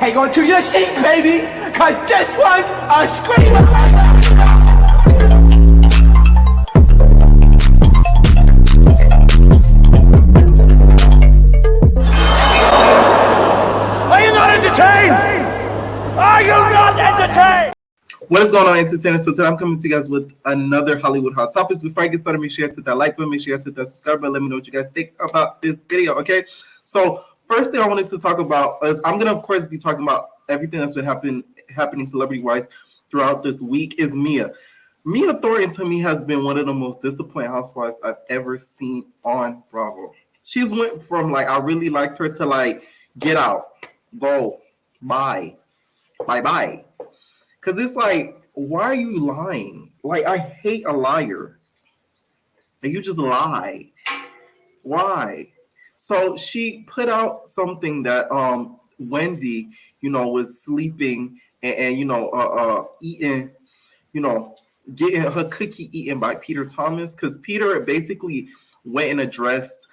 Hang on to your seat, baby, cause this one's a screamer. Are you not entertained? Are you not entertained? What is going on, entertainers? So today I'm coming to you guys with another Hollywood Hot Topics. Before I get started, make sure you guys hit that like button, make sure you guys hit that subscribe button. Let me know what you guys think about this video, okay? So first thing I wanted to talk about is I'm going to, of course, be talking about everything that's been happening celebrity-wise throughout this week is Mia. Mia Thornton, to me, has been one of the most disappointing housewives I've ever seen on Bravo. She's went from, like, I really liked her to, like, get out, go, bye. Because it's like, why are you lying? Like, I hate a liar. And you just lie. Why? So she put out something that Wendy, was sleeping and eating, getting her cookie eaten by Peter Thomas. Because Peter basically went and addressed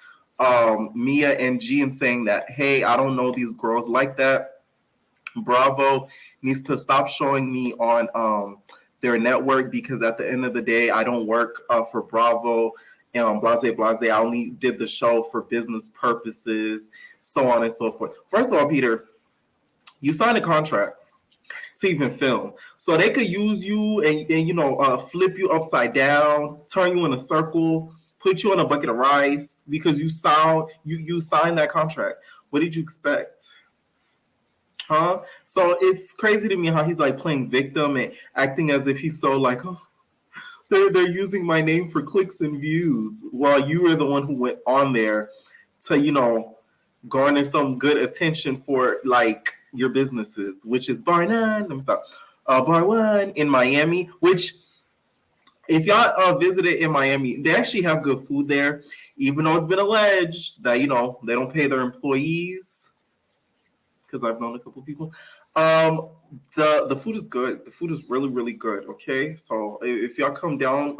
Mia and G saying that, hey, I don't know these girls like that. Bravo needs to stop showing me on their network because at the end of the day, I don't work for Bravo and blase. I only did the show for business purposes, so on and so forth. First of all, Peter, you signed a contract to even film, so they could use you and flip you upside down, turn you in a circle, put you on a bucket of rice because you signed that contract. What did you expect? Huh? So it's crazy to me how he's like playing victim and acting as if he's so like, oh, they're using my name for clicks and views, while you were the one who went on there to garner some good attention for like your businesses, which is Bar 9. Let me stop. Bar 1 in Miami, which if y'all visited in Miami, they actually have good food there, even though it's been alleged that they don't pay their employees. Because I've known a couple of people. The food is good. The food is really, really good. Okay, so if y'all come down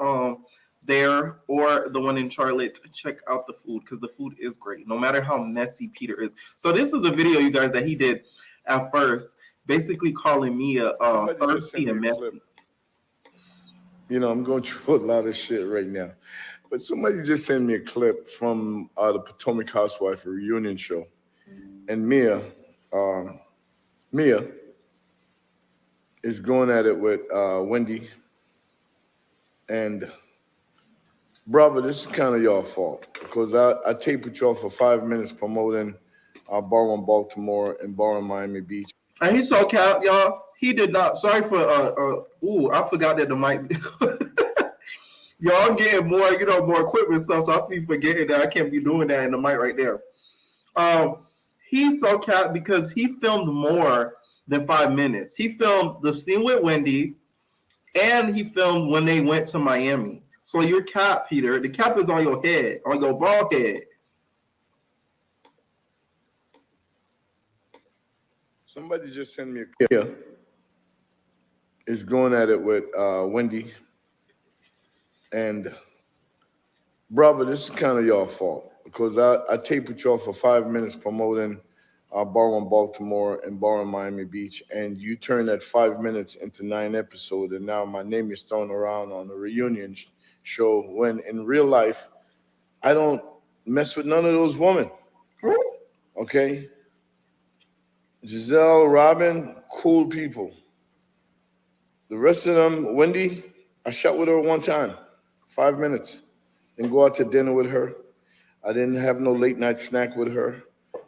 there or the one in Charlotte, check out the food because the food is great, no matter how messy Peter is. So this is the video, you guys, that he did at first, basically calling me a thirsty and messy. I'm going through a lot of shit right now, but somebody just sent me a clip from the Potomac Housewife reunion show, and Mia is going at it with Wendy. And Bravo, this is kind of your fault because I taped with y'all for 5 minutes promoting Bar 1 Baltimore and Bar 1 Miami Beach. And he saw cap, y'all. He did not. Sorry for I forgot that the mic. Y'all getting more equipment stuff, so I be forgetting that I can't be doing that in the mic right there. He saw cap because he filmed more than 5 minutes. He filmed the scene with Wendy, and he filmed when they went to Miami. So your cap, Peter, the cap is on your head, on your bald head. Somebody just sent me a clip. Is going at it with Wendy. And Bravo, this is kind of your fault because I taped with y'all for 5 minutes promoting Bar 1 Baltimore and Bar 1 Miami Beach, and you turned that 5 minutes into 9 episodes, and now my name is thrown around on a reunion show when in real life, I don't mess with none of those women, okay? Giselle, Robin, cool people. The rest of them, Wendy, I shot with her one time, 5 minutes, and go out to dinner with her. I didn't have no late night snack with her.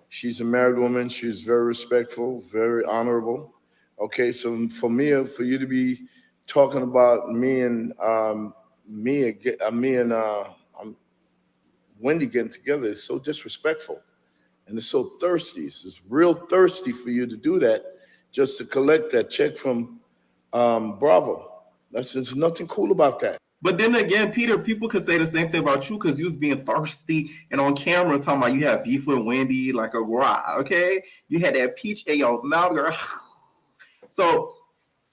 She's a married woman. She's very respectful, very honorable. Okay, so for you to be talking about me and Wendy getting together is so disrespectful, and it's so thirsty. It's real thirsty for you to do that just to collect that check from Bravo. There's nothing cool about that. But then again, Peter, people could say the same thing about you because you was being thirsty and on camera talking about you had beef with Wendy like a raw, okay? You had that peach in your mouth, girl. So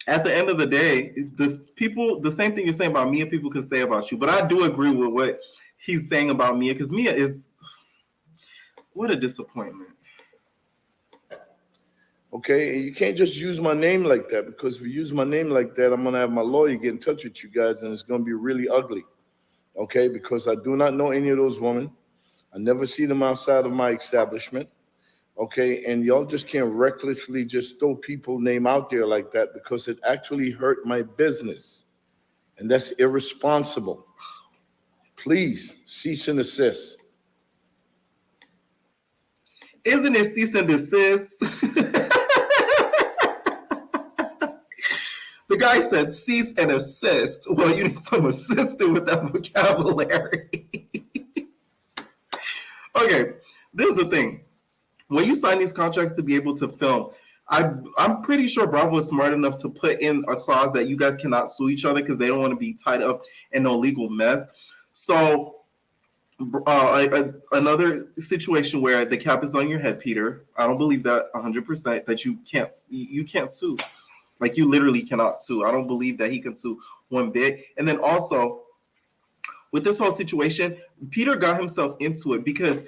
at the end of the day, the same thing you're saying about Mia, people could say about you. But I do agree with what he's saying about Mia because Mia is, what a disappointment. Okay, and you can't just use my name like that, because if you use my name like that, I'm gonna have my lawyer get in touch with you guys, and it's gonna be really ugly. Okay, because I do not know any of those women. I never see them outside of my establishment. Okay, and y'all just can't recklessly just throw people's name out there like that, because it actually hurt my business, and that's irresponsible. Please cease and desist. Isn't it cease and desist? The guy said cease and assist. Well, you need some assistant with that vocabulary. Okay, this is the thing. When you sign these contracts to be able to film, I'm pretty sure Bravo is smart enough to put in a clause that you guys cannot sue each other because they don't want to be tied up in no legal mess. So another situation where the cap is on your head, Peter. I don't believe that 100% that you can't sue. Like, you literally cannot sue. I don't believe that he can sue one bit. And then also, with this whole situation, Peter got himself into it because,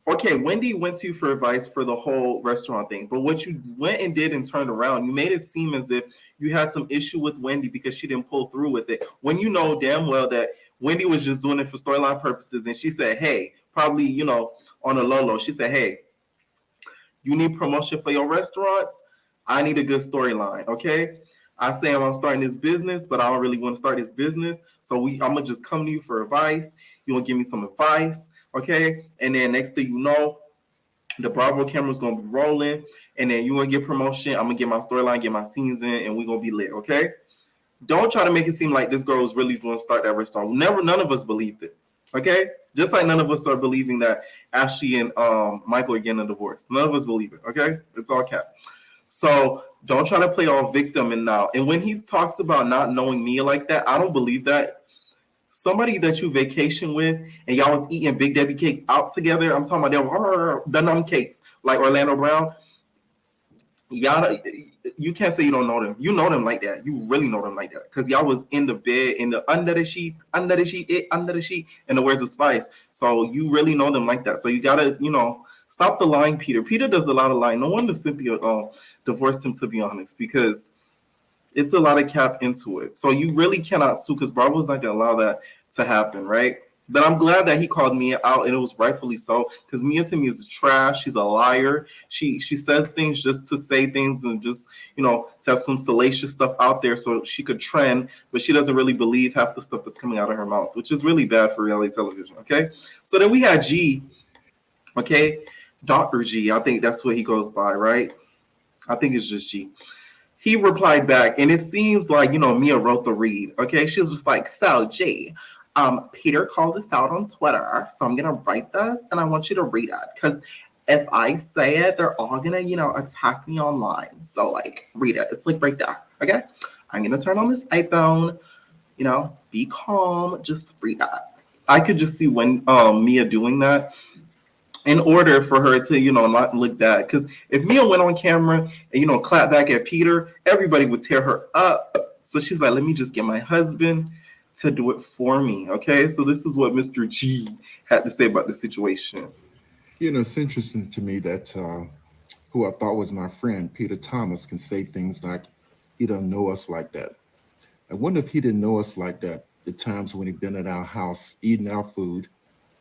okay, Wendy went to you for advice for the whole restaurant thing. But what you went and did and turned around, you made it seem as if you had some issue with Wendy because she didn't pull through with it. When you know damn well that Wendy was just doing it for storyline purposes. And she said, hey, probably, on a low, she said, hey, you need promotion for your restaurants. I need a good storyline, okay? I say I'm starting this business, but I don't really want to start this business. So I'm going to just come to you for advice. You want to give me some advice, okay? And then next thing you know, the Bravo camera's going to be rolling. And then you want to get promotion. I'm going to get my storyline, get my scenes in, and we're going to be lit, okay? Don't try to make it seem like this girl was really going to start that restaurant. None of us believed it, okay? Just like none of us are believing that Ashley and Michael are getting a divorce. None of us believe it, okay? It's all cap. So don't try to play all victim and now. And when he talks about not knowing me like that, I don't believe that. Somebody that you vacation with and y'all was eating Big Debbie cakes out together. I'm talking about the numb cakes like Orlando Brown. Y'all, you can't say you don't know them. You know them like that. You really know them like that because y'all was in the bed, in the under the sheet, in the words of Spice. So you really know them like that. So you gotta, stop the lying, Peter. Peter does a lot of lying. No wonder Cynthia divorced him, to be honest, because it's a lot of cap into it. So you really cannot sue because Bravo's not gonna allow that to happen, right? But I'm glad that he called Mia out, and it was rightfully so, because Mia to me is trash. She's a liar. She says things just to say things and just, to have some salacious stuff out there so she could trend, but she doesn't really believe half the stuff that's coming out of her mouth, which is really bad for reality television, okay? So then we had G, okay? Dr. G, I think that's what he goes by, right? I think it's just G. He replied back, and it seems like, Mia wrote the read, okay? She was just like, so G, Peter called this out on Twitter, so I'm going to write this, and I want you to read it, because if I say it, they're all going to, attack me online. So, read it. It's, right there, okay? I'm going to turn on this iPhone, be calm, just read that. I could just see when Mia doing that in order for her to, not look bad. Because if Mia went on camera and, clap back at Peter, everybody would tear her up. So she's like, let me just get my husband to do it for me, okay? So this is what Mr. G had to say about the situation. It's interesting to me that who I thought was my friend, Peter Thomas, can say things like, he doesn't know us like that. I wonder if he didn't know us like that the times when he'd been at our house, eating our food,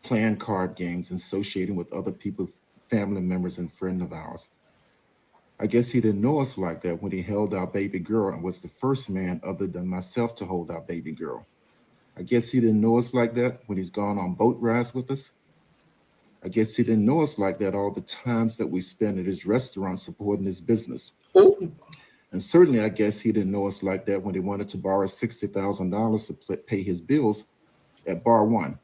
playing card games, and associating with other people, family members and friends of ours. I guess he didn't know us like that when he held our baby girl and was the first man other than myself to hold our baby girl. I guess he didn't know us like that when he's gone on boat rides with us. I guess he didn't know us like that all the times that we spent at his restaurant supporting his business. Ooh. And certainly, I guess he didn't know us like that when he wanted to borrow $60,000 to pay his bills at Bar One.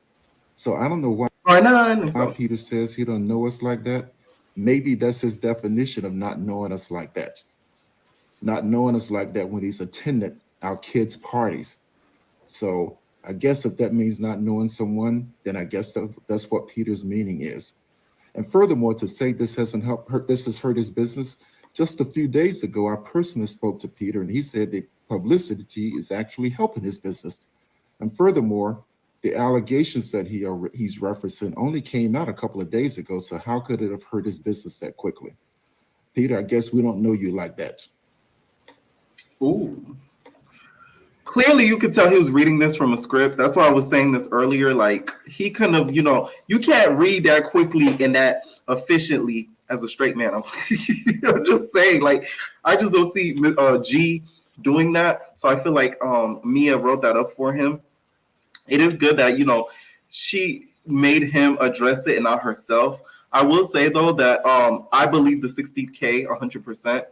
So I don't know why Peter says he don't know us like that. Maybe that's his definition of not knowing us like that. Not knowing us like that when he's attended our kids' parties. So I guess if that means not knowing someone, then I guess that's what Peter's meaning is. And furthermore, to say this has hurt his business. Just a few days ago, I personally spoke to Peter, and he said the publicity is actually helping his business. And furthermore, the allegations that he's referencing only came out a couple of days ago. So how could it have hurt his business that quickly? Peter, I guess we don't know you like that. Ooh. Clearly, you could tell he was reading this from a script. That's why I was saying this earlier. Like, he couldn't have, you can't read that quickly and that efficiently as a straight man. I'm just saying, like, I just don't see G doing that. So I feel like Mia wrote that up for him. It is good that, she made him address it and not herself. I will say, though, that I believe the $60K 100%.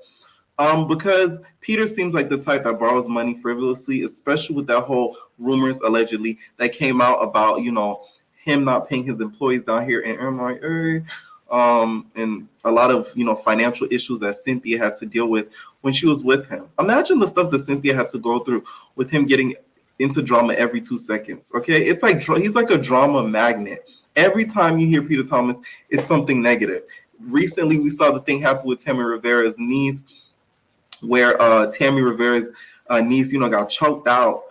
Because Peter seems like the type that borrows money frivolously, especially with that whole rumors allegedly that came out about, him not paying his employees down here in MIA, and a lot of, financial issues that Cynthia had to deal with when she was with him. Imagine the stuff that Cynthia had to go through with him getting into drama every 2 seconds. Okay, it's like he's like a drama magnet. Every time you hear Peter Thomas, it's something negative. Recently, we saw the thing happen with Tammy Rivera's niece, where Tammy Rivera's niece, got choked out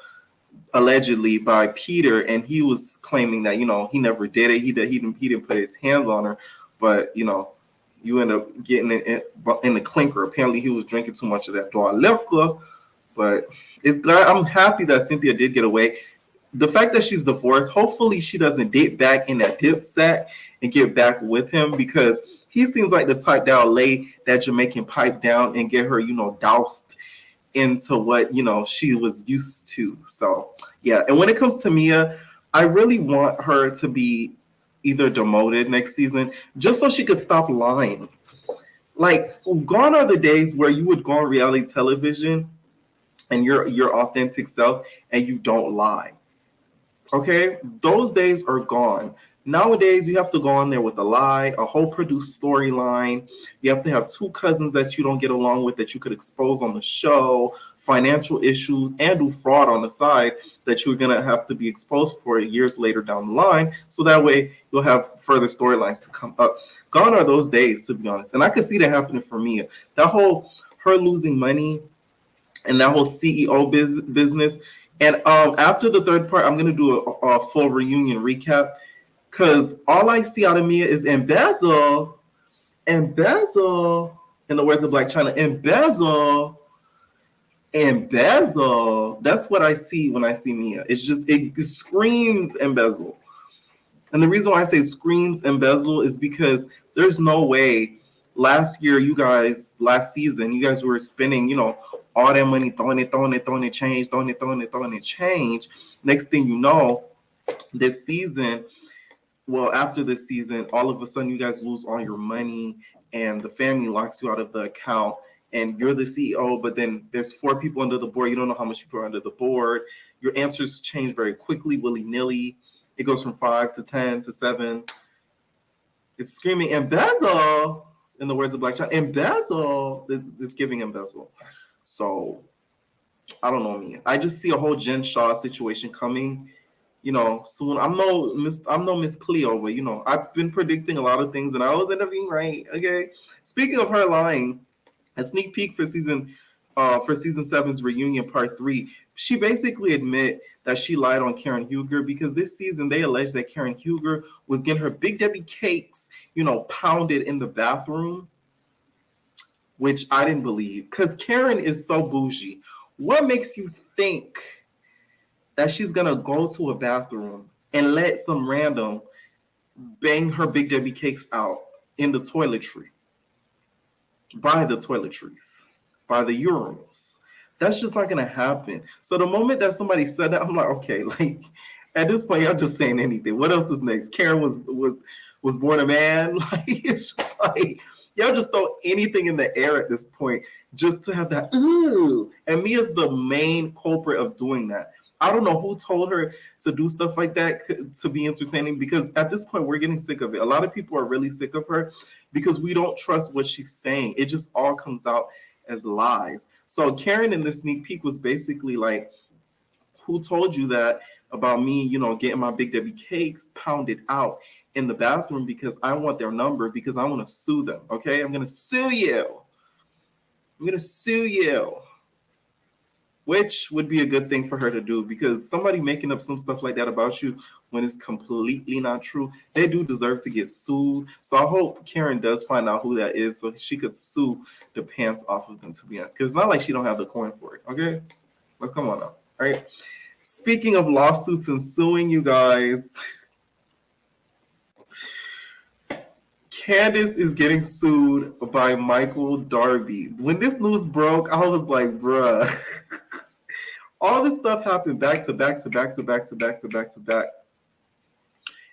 allegedly by Peter, and he was claiming that he never did it. He didn't put his hands on her, but you end up getting in the clinker. Apparently, he was drinking too much of that dry liquor. But it's glad I'm happy that Cynthia did get away. The fact that she's divorced, hopefully she doesn't dip back in that dip sack and get back with him, because he seems like the type that'll lay that Jamaican pipe down and get her, doused into what, she was used to. So, yeah. And when it comes to Mia, I really want her to be either demoted next season just so she could stop lying. Like, gone are the days where you would go on reality television and you're your authentic self and you don't lie. Okay? Those days are gone. Nowadays, you have to go on there with a lie, a whole produced storyline. You have to have 2 cousins that you don't get along with that you could expose on the show, financial issues, and do fraud on the side that you're going to have to be exposed for years later down the line. So that way, you'll have further storylines to come up. Gone are those days, to be honest. And I could see that happening for Mia. That whole, her losing money and that whole CEO business. And after the third part, I'm going to do a full reunion recap. Because all I see out of Mia is embezzle, in the words of Black China, embezzle. That's what I see when I see Mia. It's just, it screams embezzle. And the reason why I say screams embezzle is because there's no way last season, you guys were spending, all that money, throwing it, change. Next thing you know, this season, well, after this season, all of a sudden you guys lose all your money and the family locks you out of the account and you're the CEO, but then there's 4 people under the board. You don't know how much people are under the board. Your answers change very quickly, willy-nilly. It goes from 5 to 10 to 7. It's screaming embezzle, in the words of Black China. Embezzle. It's giving embezzle. So, I don't know, me. I just see a whole Jen Shaw situation coming. Soon. I'm no Miss Cleo, but I've been predicting a lot of things, and I always end up being right. Okay. Speaking of her lying, a sneak peek for season 7's reunion part 3. She basically admit that she lied on Karen Huger because this season they alleged that Karen Huger was getting her Big Debbie cakes, pounded in the bathroom, which I didn't believe because Karen is so bougie. What makes you think that she's gonna go to a bathroom and let some random bang her Big Debbie cakes out in the toiletry, by the toiletries, by the urinals? That's just not gonna happen. So the moment that somebody said that, I'm like, okay, like at this point, y'all just saying anything. What else is next? Karen was born a man. Like it's just like y'all just throw anything in the air at this point just to have that ooh. And Mia's the main culprit of doing that. I don't know who told her to do stuff like that to be entertaining, because at this point, we're getting sick of it. A lot of people are really sick of her because we don't trust what she's saying. It just all comes out as lies. So Karen in the sneak peek was basically like, who told you that about me, getting my Big Debbie cakes pounded out in the bathroom because I want their number because I want to sue them, okay? I'm going to sue you. Which would be a good thing for her to do, because somebody making up some stuff like that about you when it's completely not true. They do deserve to get sued. So I hope Karen does find out who that is so she could sue the pants off of them, to be honest. Because it's not like she don't have the coin for it, okay? Let's come on now, all right? Speaking of lawsuits and suing, you guys, Candice is getting sued by Michael Darby. When this news broke, I was like, bruh. All this stuff happened back to back to back to back to back to back to back.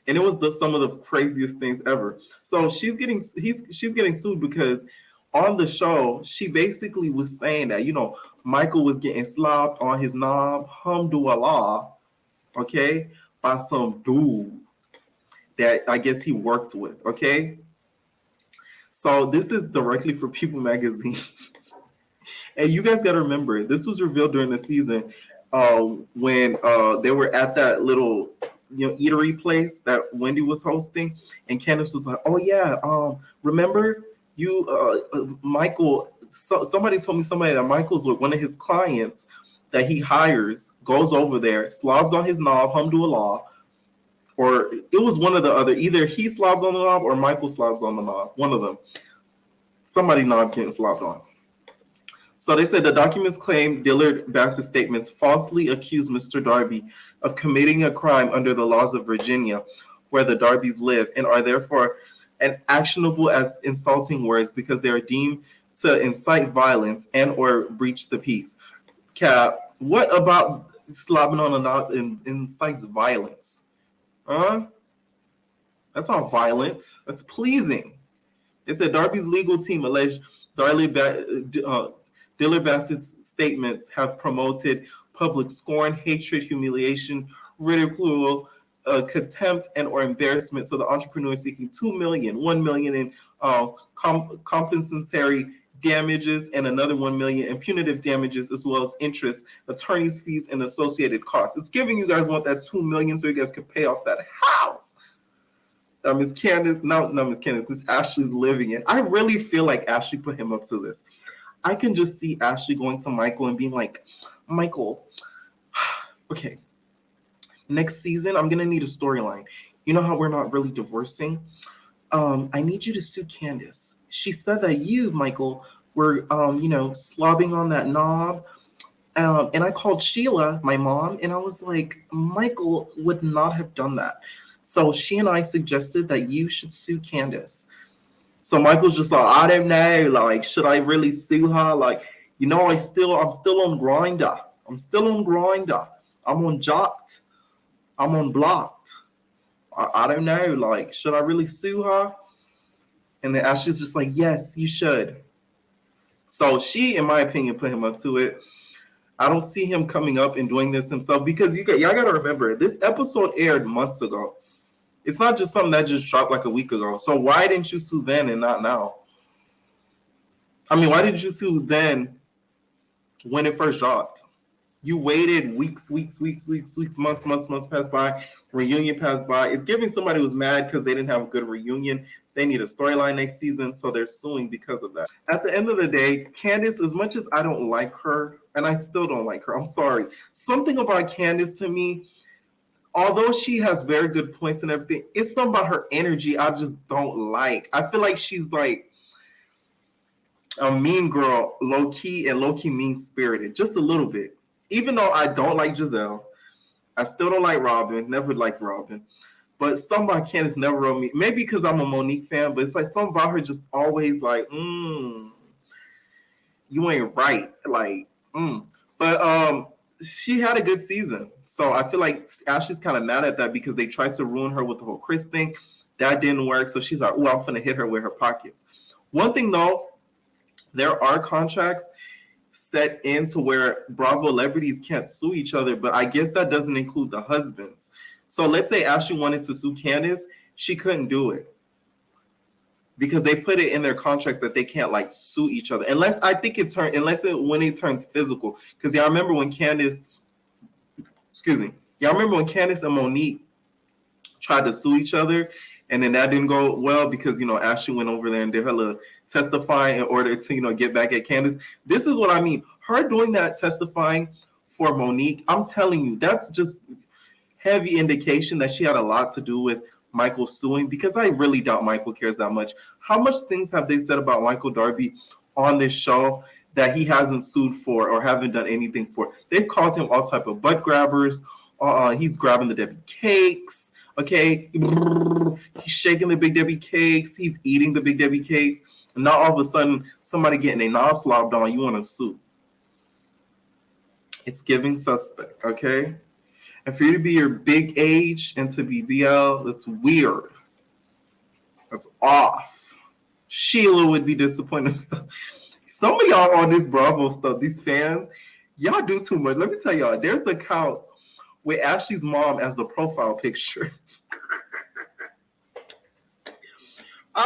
And it was some of the craziest things ever. So she's getting sued because on the show, she basically was saying that, Michael was getting slobbed on his knob, hamdulillah, okay, by some dude that I guess he worked with, okay? So this is directly for People Magazine. And you guys got to remember, this was revealed during the season when they were at that little eatery place that Wendy was hosting, and Candice was like, "Oh yeah, remember you, Michael? Somebody told me that Michael's one of his clients that he hires, goes over there, slobs on his knob, hamdulillah, or it was one of the other. Either he slobs on the knob or Michael slobs on the knob. One of them. Somebody knob getting slobbed on." So they said the documents claim Dillard Bassett's statements falsely accused Mr. Darby of committing a crime under the laws of Virginia, where the Darbys live, and are therefore actionable as insulting words because they are deemed to incite violence and or breach the peace. Cap, what about slobbing on a knob incites violence? Huh? That's not violent. That's pleasing. They said Darby's legal team alleged Dillard Bassett's statements have promoted public scorn, hatred, humiliation, ridicule, contempt, and or embarrassment. So the entrepreneur is seeking $2 million, $1 million in compensatory damages, and another $1 million in punitive damages, as well as interest, attorney's fees, and associated costs. It's giving you guys want that $2 million so you guys can pay off that house. Miss Ashley's living in. I really feel like Ashley put him up to this. I can just see Ashley going to Michael and being like, "Michael, okay, next season, I'm going to need a storyline. You know how we're not really divorcing? I need you to sue Candice. She said that you, Michael, were, slobbing on that knob. And I called Sheila, my mom, and I was like, Michael would not have done that. So she and I suggested that you should sue Candice." So Michael's just like, "I don't know, like, should I really sue her? Like, I'm still on Grindr. I'm still on Grindr. I'm on Jocked. I'm on Blocked. I don't know, like, should I really sue her?" And then Ashley's just like, "Yes, you should." So she, in my opinion, put him up to it. I don't see him coming up and doing this himself because y'all got to remember, this episode aired months ago. It's not just something that just dropped like a week ago. So why didn't you sue then and not now? I mean, why did you sue then when it first dropped? You waited weeks, months passed by, reunion passed by. It's giving somebody who's mad because they didn't have a good reunion. They need a storyline next season, so they're suing because of that. At the end of the day, Candice, as much as I don't like her, and I still don't like her, I'm sorry. Something about Candice to me, although she has very good points and everything, it's something about her energy I just don't like. I feel like she's like a mean girl, low-key mean-spirited, just a little bit. Even though I don't like Giselle, I still don't like Robin, never liked Robin. But something about Candice never wrote me. Maybe because I'm a Monique fan, but it's like something about her just always like, you ain't right. Like, But she had a good season. So I feel like Ashley's kind of mad at that because they tried to ruin her with the whole Chris thing. That didn't work. So she's like, I'm going to hit her with her pockets. One thing, though, there are contracts set into where Bravo celebrities can't sue each other, but I guess that doesn't include the husbands. So let's say Ashley wanted to sue Candice. She couldn't do it because they put it in their contracts that they can't like sue each other unless when it turns physical. Because y'all remember when Candice and Monique tried to sue each other, and then that didn't go well because Ashley went over there and did her little testifying in order to get back at Candice. This is what I mean. Her doing that testifying for Monique, I'm telling you, that's just heavy indication that she had a lot to do with Michael suing, because I really doubt Michael cares that much. How much things have they said about Michael Darby on this show that he hasn't sued for or haven't done anything for? They've called him all type of butt grabbers. He's grabbing the Debbie cakes. Okay, he's shaking the Big Debbie cakes. He's eating the Big Debbie cakes. And now all of a sudden, somebody getting a knob slobbed on, you want to sue. It's giving suspect, okay? And for you to be your big age and to be DL, that's weird. That's off. Sheila would be disappointed. Some of y'all on this Bravo stuff, these fans, y'all do too much. Let me tell y'all, there's accounts with Ashley's mom as the profile picture.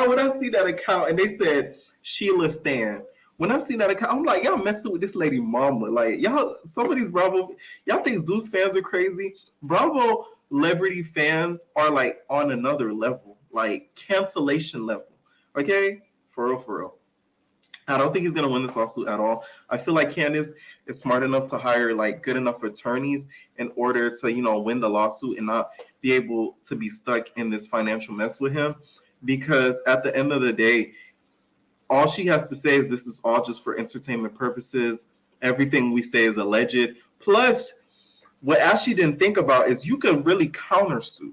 When I see that account and they said Sheila Stan, when I see that account, I'm like, y'all messing with this lady mama. Like, y'all, some of these Bravo, y'all think Zeus fans are crazy? Bravo celebrity fans are like on another level, like cancellation level. Okay? For real, for real. I don't think he's going to win this lawsuit at all. I feel like Candice is smart enough to hire like good enough attorneys in order to, you know, win the lawsuit and not be able to be stuck in this financial mess with him. Because at the end of the day, all she has to say is this is all just for entertainment purposes. Everything we say is alleged. Plus, what Ashley didn't think about is you could really countersue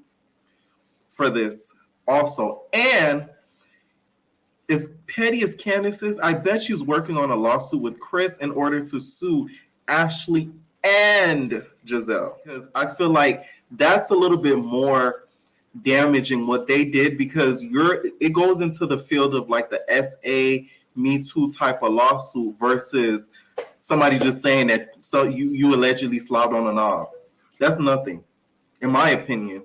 for this also. And as petty as Candice is, I bet she's working on a lawsuit with Chris in order to sue Ashley and Giselle. Because I feel like that's a little bit more damaging what they did, because it goes into the field of like the SA Me Too type of lawsuit versus somebody just saying that so you allegedly slobbed on a knob. That's nothing, in my opinion.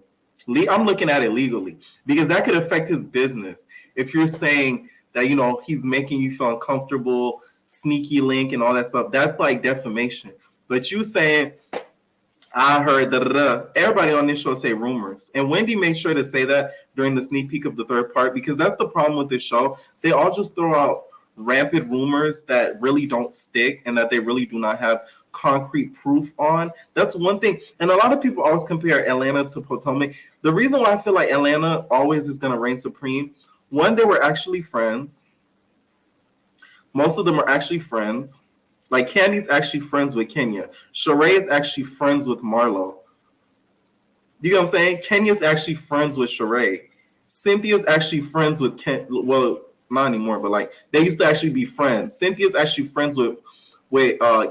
I'm looking at it legally because that could affect his business. If you're saying that, you know, he's making you feel uncomfortable, sneaky link and all that stuff, that's like defamation. But you saying, I heard da-da-da. Everybody on this show say rumors. And Wendy made sure to say that during the sneak peek of the third part, because that's the problem with this show. They all just throw out rampant rumors that really don't stick and that they really do not have concrete proof on. That's one thing. And a lot of people always compare Atlanta to Potomac. The reason why I feel like Atlanta always is going to reign supreme, one, they were actually friends. Most of them are actually friends. Like Candy's actually friends with Kenya. Sheree is actually friends with Marlo. You know what I'm saying? Kenya's actually friends with Sheree. Cynthia's actually friends with well, not anymore, but like they used to actually be friends. Cynthia's actually friends with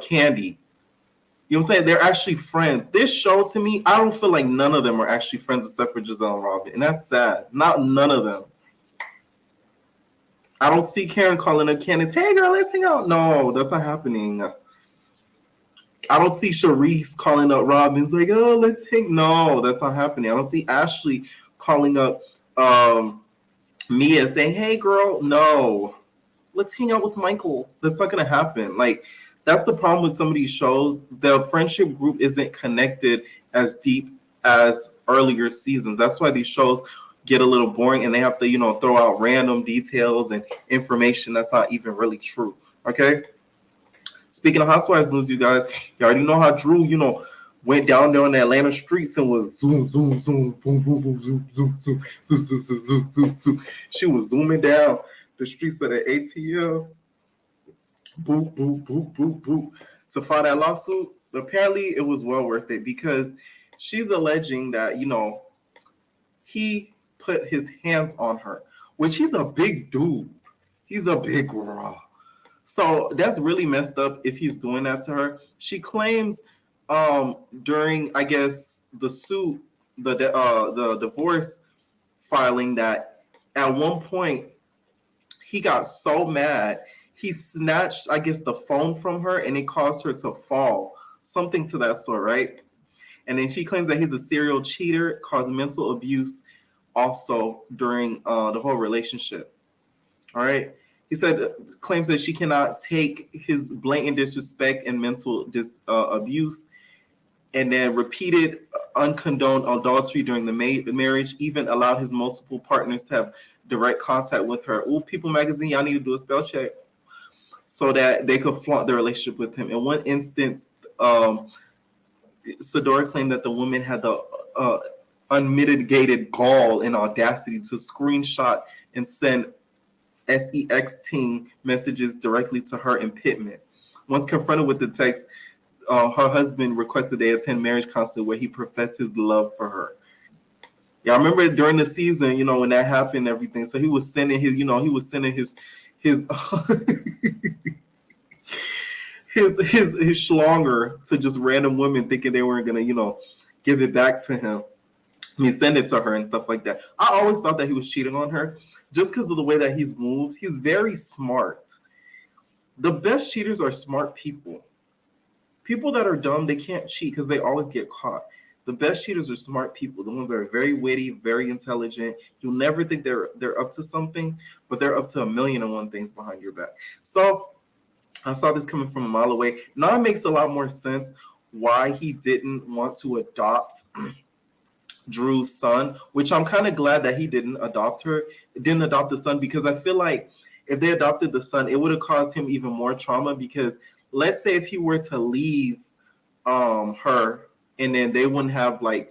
Candy. You know what I'm saying? They're actually friends. This show, to me, I don't feel like none of them are actually friends except for Giselle and Robin. And that's sad. None of them. I don't see Karen calling up Candice, hey girl, let's hang out. No, that's not happening. I don't see Sharice calling up Robin's like, oh, let's hang. No, that's not happening. I don't see Ashley calling up Mia saying, hey girl, no, let's hang out with Michael. That's not gonna happen. Like, that's the problem with some of these shows. The friendship group isn't connected as deep as earlier seasons. That's why these shows get a little boring and they have to, you know, throw out random details and information that's not even really true. Okay. Speaking of Housewives news, you guys, you already know how Drew, you know, went down there on the Atlanta streets and was zoom, zoom, zoom, boom, boom, boom, zoom, zoom, zoom, zoom, zoom, zoom, zoom, zoom, zoom. She was zooming down the streets of the ATL. Boop, boop, boop, boop, boop. To file that lawsuit, apparently it was well worth it because she's alleging that, you know, he put his hands on her, which he's a big dude. He's a big raw. So that's really messed up if he's doing that to her. She claims during, I guess, the suit, the divorce filing, that at one point he got so mad he snatched, I guess, the phone from her and it caused her to fall, something to that sort, right? And then she claims that he's a serial cheater, caused mental abuse also during the whole relationship. All right. He claims that she cannot take his blatant disrespect and mental abuse, and then repeated uncondoned adultery during the marriage, even allowed his multiple partners to have direct contact with her. Ooh, People Magazine, y'all need to do a spell check so that they could flaunt their relationship with him. In one instance, Sidora claimed that the woman had the unmitigated gall and audacity to screenshot and send sexting messages directly to her in Pittman. Once confronted with the text, her husband requested they attend marriage counseling where he professed his love for her. Yeah, I remember during the season, when that happened, everything. So he was sending his his his schlonger to just random women, thinking they weren't gonna, give it back to him. I mean, send it to her and stuff like that. I always thought that he was cheating on her just because of the way that he's moved. He's very smart. The best cheaters are smart people. People that are dumb, they can't cheat because they always get caught. The best cheaters are smart people. The ones that are very witty, very intelligent. You'll never think they're up to something, but they're up to 1,000,001 things behind your back. So I saw this coming from a mile away. Now it makes a lot more sense why he didn't want to adopt Drew's son, which I'm kind of glad that he didn't adopt the son, because I feel like if they adopted the son, it would have caused him even more trauma. Because let's say if he were to leave her and then they wouldn't have like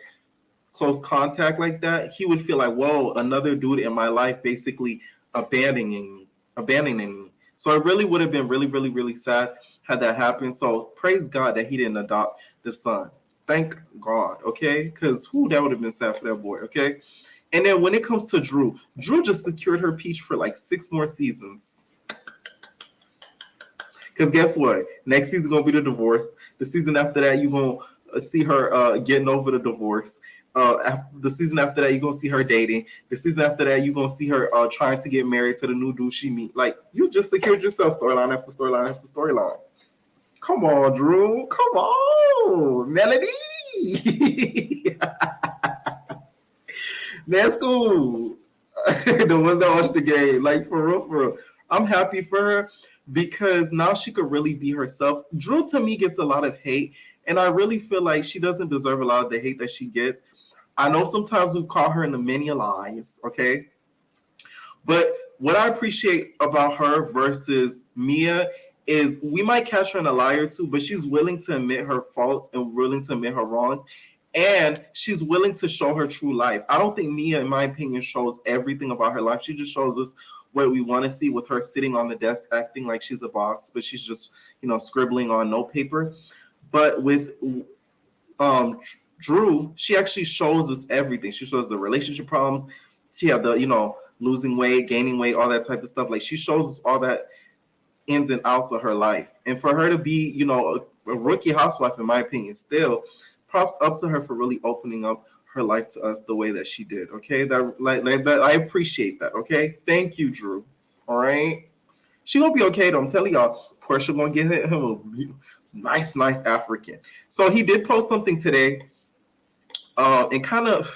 close contact like that, he would feel like, whoa, another dude in my life basically abandoning me. So it really would have been really, really, really sad had that happened. So praise God that he didn't adopt the son. Thank God, okay? Because that would have been sad for that boy, okay? And then when it comes to Drew just secured her peach for like 6 more seasons. Because guess what? Next season going to be the divorce. The season after that, you're going to see her getting over the divorce. The season after that, you're going to see her dating. The season after that, you're going to see her trying to get married to the new dude she meet. Like, you just secured yourself storyline after storyline after storyline. Come on, Drew. Come on, Melody. That's cool. The ones that watch the game, like for real. I'm happy for her because now she could really be herself. Drew, to me, gets a lot of hate, and I really feel like she doesn't deserve a lot of the hate that she gets. I know sometimes we call her in the many lies, okay? But what I appreciate about her versus Mia is we might catch her in a lie or two, but she's willing to admit her faults and willing to admit her wrongs. And she's willing to show her true life. I don't think Mia, in my opinion, shows everything about her life. She just shows us what we want to see, with her sitting on the desk acting like she's a boss, but she's just, scribbling on note paper. But with Drew, she actually shows us everything. She shows the relationship problems. She had the, losing weight, gaining weight, all that type of stuff. Like, she shows us all that ins and outs of her life. And for her to be, a rookie housewife, in my opinion, still, props up to her for really opening up her life to us the way that she did. Okay, that I appreciate that. Okay, thank you, Drew. All right, she gonna be okay though. I'm telling y'all, Portia gonna get him a nice African. So he did post something today, and kind of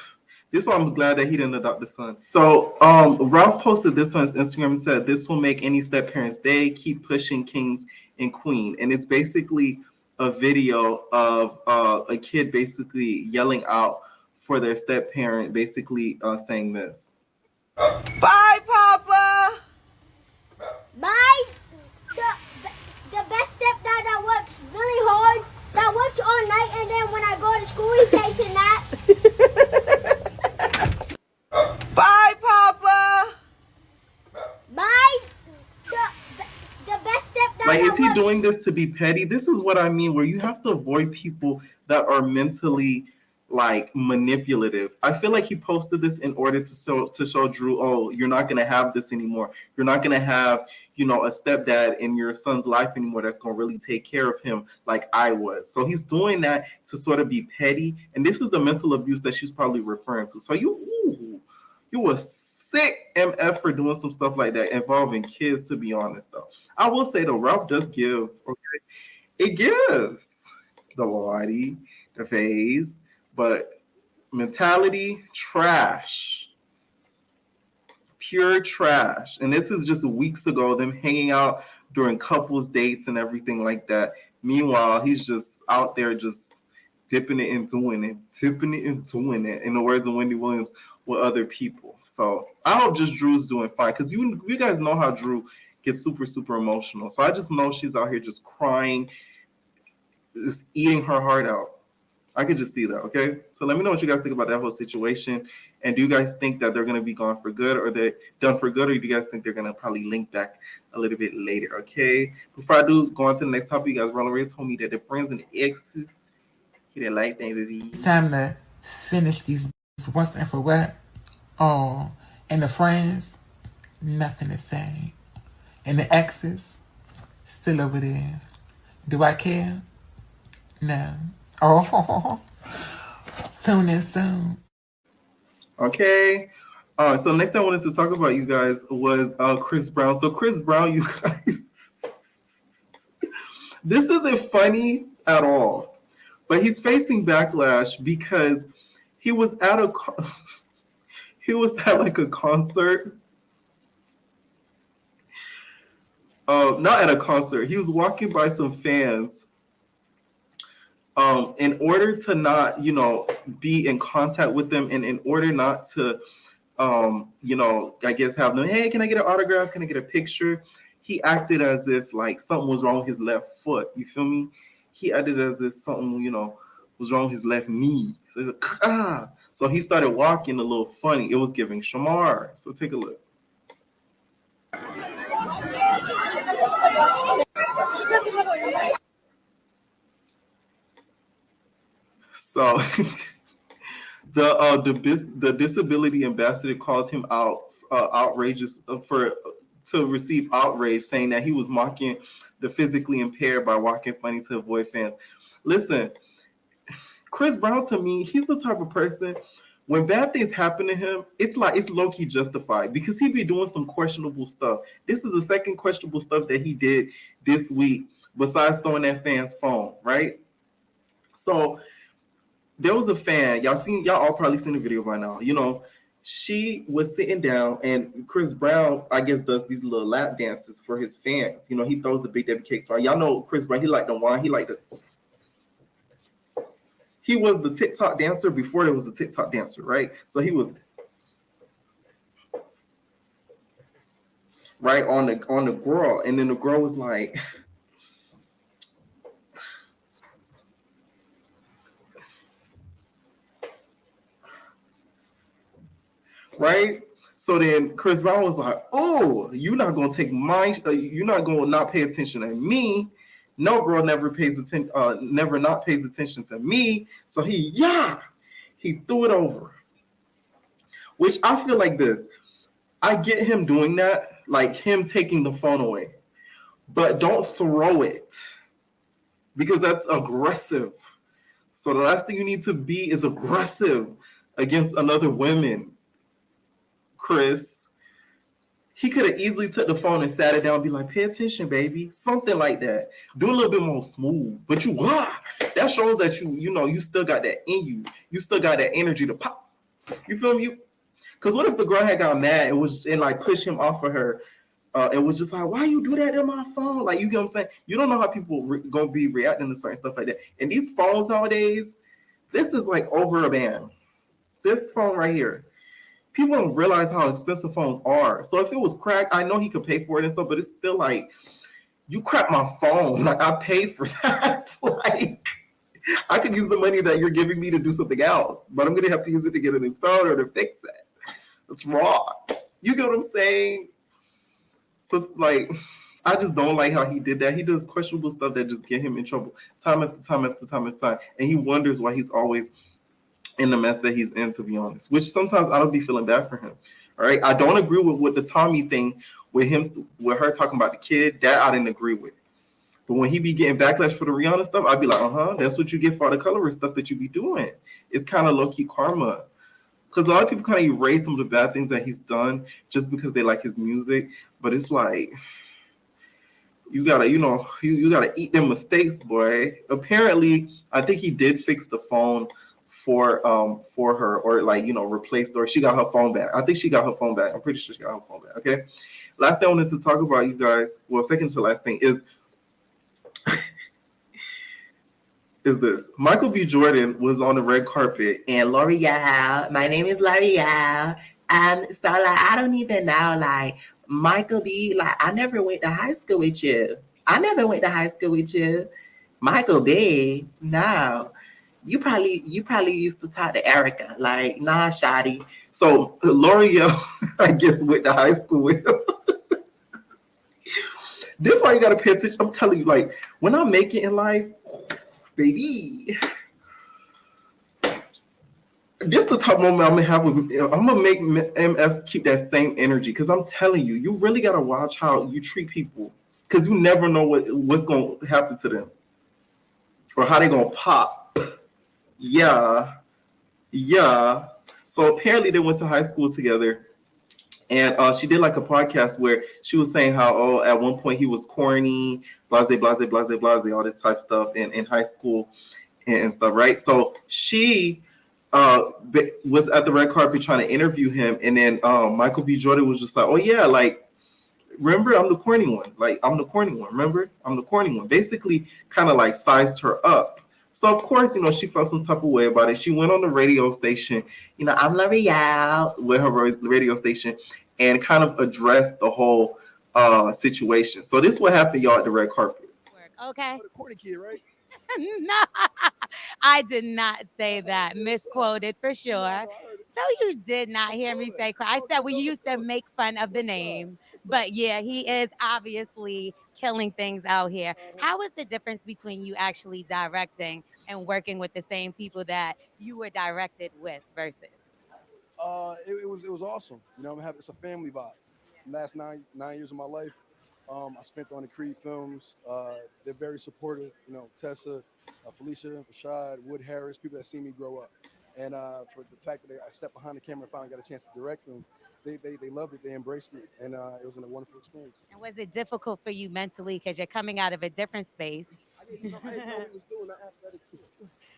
this one I'm glad that he didn't adopt the son. So Ralph posted this on his Instagram and said, "This will make any step parents' day. Keep pushing, kings and queen." And it's basically a video of a kid basically yelling out for their step parent, basically saying this. Bye, Papa. Bye. The best stepdad that works really hard, that works all night, and then when I go to school, he takes a nap. Bye, Papa. Bye. The best stepdad. Like, is he doing this to be petty? This is what I mean, where you have to avoid people that are mentally like manipulative. I feel like he posted this in order to show Drew, oh, you're not gonna have this anymore. You're not gonna have, a stepdad in your son's life anymore that's gonna really take care of him like I was. So he's doing that to sort of be petty, and this is the mental abuse that she's probably referring to. So you were sick MF for doing some stuff like that involving kids, to be honest, though. I will say, though, Ralph does give, okay? It gives the body, the face, but mentality, trash. Pure trash. And this is just weeks ago, them hanging out during couples dates and everything like that. Meanwhile, he's just out there just dipping it and doing it, in the words of Wendy Williams, with other people. So I hope just Drew's doing fine, because you guys know how Drew gets super, super emotional. So I just know she's out here just crying, just eating her heart out. I could just see that. Okay, so let me know what you guys think about that whole situation, and do you guys think that they're gonna be gone for good, or they're done for good, or do you guys think they're gonna probably link back a little bit later? Okay, before I do go on to the next topic, you guys, Ronald Ray told me that the friends and the exes, he didn't like that, baby. It's time to finish these once and for what. Oh, and the friends, nothing to say, and the exes, still over there. Do I care? No. Oh, soon and soon. Okay. So next thing I wanted to talk about, you guys, was Chris Brown. So Chris Brown, you guys, this isn't funny at all, but he's facing backlash because he was at like a concert. Not at a concert. He was walking by some fans. In order to not, be in contact with them, and in order not to, I guess have them, hey, can I get an autograph? Can I get a picture? He acted as if like something was wrong with his left foot. You feel me? He acted as if something, was wrong with his left knee. So he's like, So he started walking a little funny. It was giving Shamar. So take a look. So the disability ambassador called him out outrageous to receive outrage, saying that he was mocking the physically impaired by walking funny to avoid fans. Listen, Chris Brown, to me, he's the type of person, when bad things happen to him, it's like it's low-key justified because he be doing some questionable stuff. This is the second questionable stuff that he did this week, besides throwing that fan's phone, right? So there was a fan, y'all all probably seen the video by now. She was sitting down, and Chris Brown, I guess, does these little lap dances for his fans. He throws the Big Debbie cakes. So y'all know Chris Brown, he liked the wine, he was the TikTok dancer before there was a TikTok dancer, right? So he was right on the girl, and then the girl was like, right? So then Chris Brown was like, "Oh, you're not gonna take you're not gonna not pay attention to me. No girl never pays attention, never not pays attention to me." So he threw it over. Which I feel like this. I get him doing that, like him taking the phone away, but don't throw it because that's aggressive. So the last thing you need to be is aggressive against another woman. Chris, he could have easily took the phone and sat it down and be like, "Pay attention, baby," something like that. Do a little bit more smooth. But that shows that you still got that in you. You still got that energy to pop. You feel me? Because what if the girl had got mad and like pushed him off of her? It was just like, "Why you do that to my phone?" Like, you get what I'm saying? You don't know how people gonna be reacting to certain stuff like that. And these phones nowadays, this is like over a band. This phone right here. People don't realize how expensive phones are. So if it was cracked, I know he could pay for it and stuff, but it's still like, you cracked my phone. Like, I paid for that. Like, I could use the money that you're giving me to do something else, but I'm going to have to use it to get a new phone or to fix it. It's wrong. You get what I'm saying? So it's like, I just don't like how he did that. He does questionable stuff that just get him in trouble time after time after time after time. And he wonders why he's always in the mess that he's in, to be honest, which sometimes I don't be feeling bad for him. All right. I don't agree with the Tommy thing with her talking about the kid. That I didn't agree with. But when he be getting backlash for the Rihanna stuff, I'd be like, that's what you get for the colorist stuff that you be doing. It's kind of low-key karma. Because a lot of people kind of erase some of the bad things that he's done just because they like his music. But it's like, you gotta, you gotta eat them mistakes, boy. Apparently, I think he did fix the phone for her, or like, replaced, or she got her phone back. I think she got her phone back. I'm pretty sure she got her phone back. Okay. Last thing I wanted to talk about, you guys, well, second to last thing is this. Michael B. Jordan was on the red carpet, and L'Oreal, my name is L'Oreal. So like, I don't even know, like, Michael B, like, I never went to high school with you. Michael B, no. you probably used to talk to Erica. Like, nah, shoddy. So L'Oreal, I guess, went to high school with him. This is why you gotta pay attention. I'm telling you, like, when I make it in life, baby, this the type of moment I'm gonna have with. I'm gonna make MFs keep that same energy, because I'm telling you, you really gotta watch how you treat people, because you never know what's gonna happen to them or how they gonna pop. Yeah. So apparently they went to high school together, and she did like a podcast where she was saying how at one point he was corny, blase, all this type of stuff in high school and stuff, right? So she was at the red carpet trying to interview him, and then Michael B. Jordan was just like, oh yeah, like, remember, I'm the corny one. Like, I'm the corny one. Remember, I'm the corny one. Basically, kind of like sized her up. So of course, she felt some type of way about it. She went on the radio station, I'm L'Oreal, with her radio station, and kind of addressed the whole situation. So this is what happened, y'all, at the red carpet. Okay. The corny kid, right? No, I did not say that. Misquoted for sure. No, you did not hear me say. I said we used to make fun of the name, but yeah, he is obviously killing things out here. How is the difference between you actually directing and working with the same people that you were directed with versus? It was awesome. It's a family vibe. Last nine years of my life, I spent on the Creed films. They're very supportive. Tessa, Felicia, Rashad, Wood Harris, people that see me grow up. And for the fact that I stepped behind the camera and finally got a chance to direct them, they loved it. They embraced it. And it was a wonderful experience. And was it difficult for you mentally because you're coming out of a different space? I didn't know he was doing the athletic kid.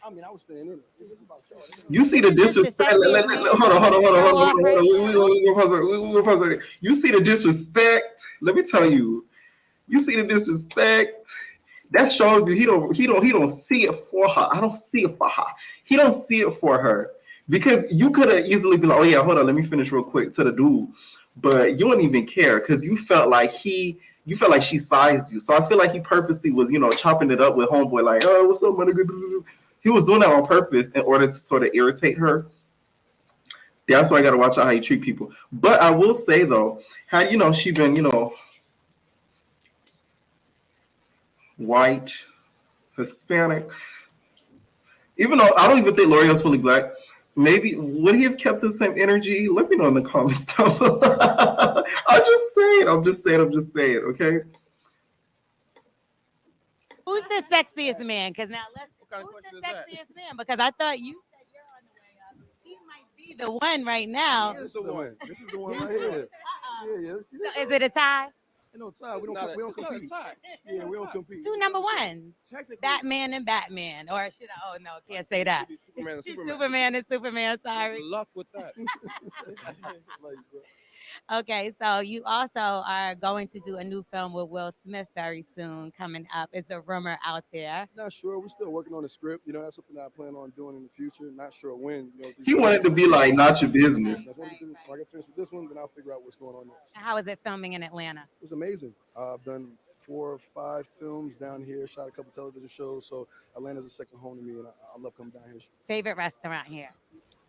I mean, I was staying in it. This is about show. You see the disrespect. Hold on. You see the disrespect. Let me tell you. You see the disrespect. That shows you he don't see it for her. I don't see it for her. He don't see it for her, because you could have easily been like, oh yeah, hold on, let me finish real quick to the dude, but you don't even care because you felt like she sized you. So I feel like he purposely was chopping it up with homeboy, like, oh, what's up, man? He was doing that on purpose in order to sort of irritate her. That's why I got to watch out how you treat people. But I will say though, had she been white, Hispanic, even though I don't even think L'Oreal's fully black, maybe would he have kept the same energy? Let me know in the comments down below. I'm just saying, okay? Who's the sexiest man? Because now who's the sexiest man? Because I thought you said you're on the way up. He might be the one right now. This is the one. This is the one right here. Yeah. See that? So is it a tie? No tie. We don't compete. Yeah, we don't compete. Two number one. Batman and Batman. Or should I? Oh, no, can't say that. Superman and Superman. Sorry. Good luck with that. Okay, so you also are going to do a new film with Will Smith very soon coming up. Is the rumor out there? Not sure. We're still working on the script. That's something that I plan on doing in the future. Not sure when. He wanted to be like, not your business. When I get finished with this one, then I'll figure out what's going on next. How is it filming in Atlanta? It was amazing. I've done 4 or 5 films down here, shot a couple television shows. So Atlanta's a second home to me, and I love coming down here. Favorite restaurant here?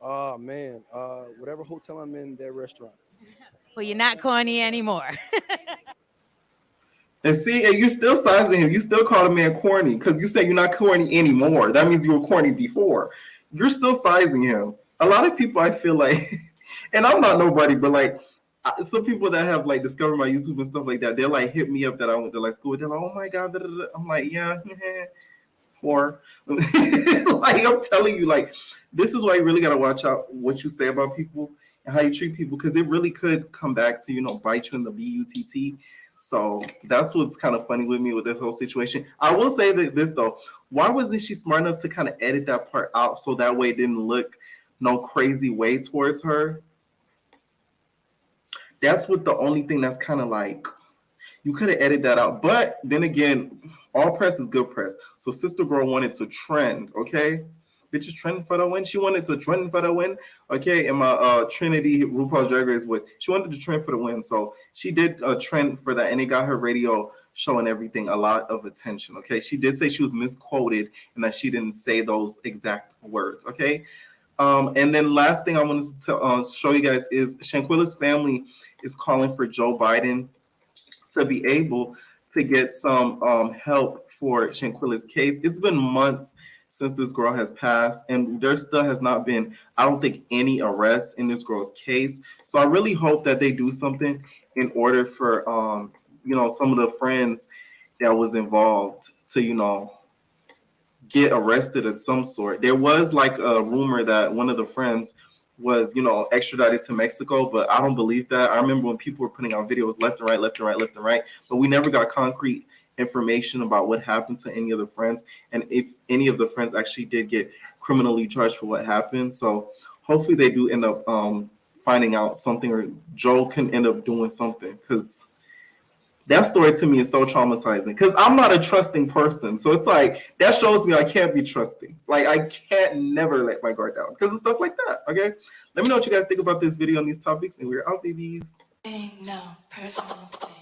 Oh, man. Whatever hotel I'm in, their restaurant. Well, you're not corny anymore. And see, and you're still sizing him. You still call a man corny because you say you're not corny anymore. That means you were corny before. You're still sizing him. A lot of people, I feel like, and I'm not nobody, but like some people that have like discovered my YouTube and stuff like that, they'll like hit me up that I went to like school. They're like, oh my God. I'm like, yeah. Or like, I'm telling you, like, this is why you really got to watch out what you say about people and how you treat people, because it really could come back to, bite you in the butt. So that's what's kind of funny with me with this whole situation. I will say that this though, why wasn't she smart enough to kind of edit that part out so that way it didn't look no crazy way towards her? That's what the only thing that's kind of like, you could have edited that out. But then again, all press is good press. So Sister Girl wanted to trend, okay? Bitch is trending for the win. She wanted to trend for the win. Okay, in my Trinity RuPaul's Drag Race voice, she wanted to trend for the win. So she did a trend for that, and it got her radio show and everything a lot of attention. Okay, she did say she was misquoted and that she didn't say those exact words. Okay, and then last thing I wanted to show you guys is Shanquella's family is calling for Joe Biden to be able to get some help for Shanquella's case. It's been months since this girl has passed, and there still has not been, I don't think, any arrests in this girl's case. So I really hope that they do something in order for some of the friends that was involved to get arrested of some sort. There was like a rumor that one of the friends was extradited to Mexico, but I don't believe that. I remember when people were putting out videos left and right, but we never got concrete information about what happened to any of the friends, and if any of the friends actually did get criminally charged for what happened. So hopefully they do end up finding out something, or Joe can end up doing something, because that story to me is so traumatizing, because I'm not a trusting person. So it's like, that shows me I can't be trusting. Like, I can't never let my guard down because of stuff like that. Okay, let me know what you guys think about this video on these topics, and we're out, babies. No personal thing.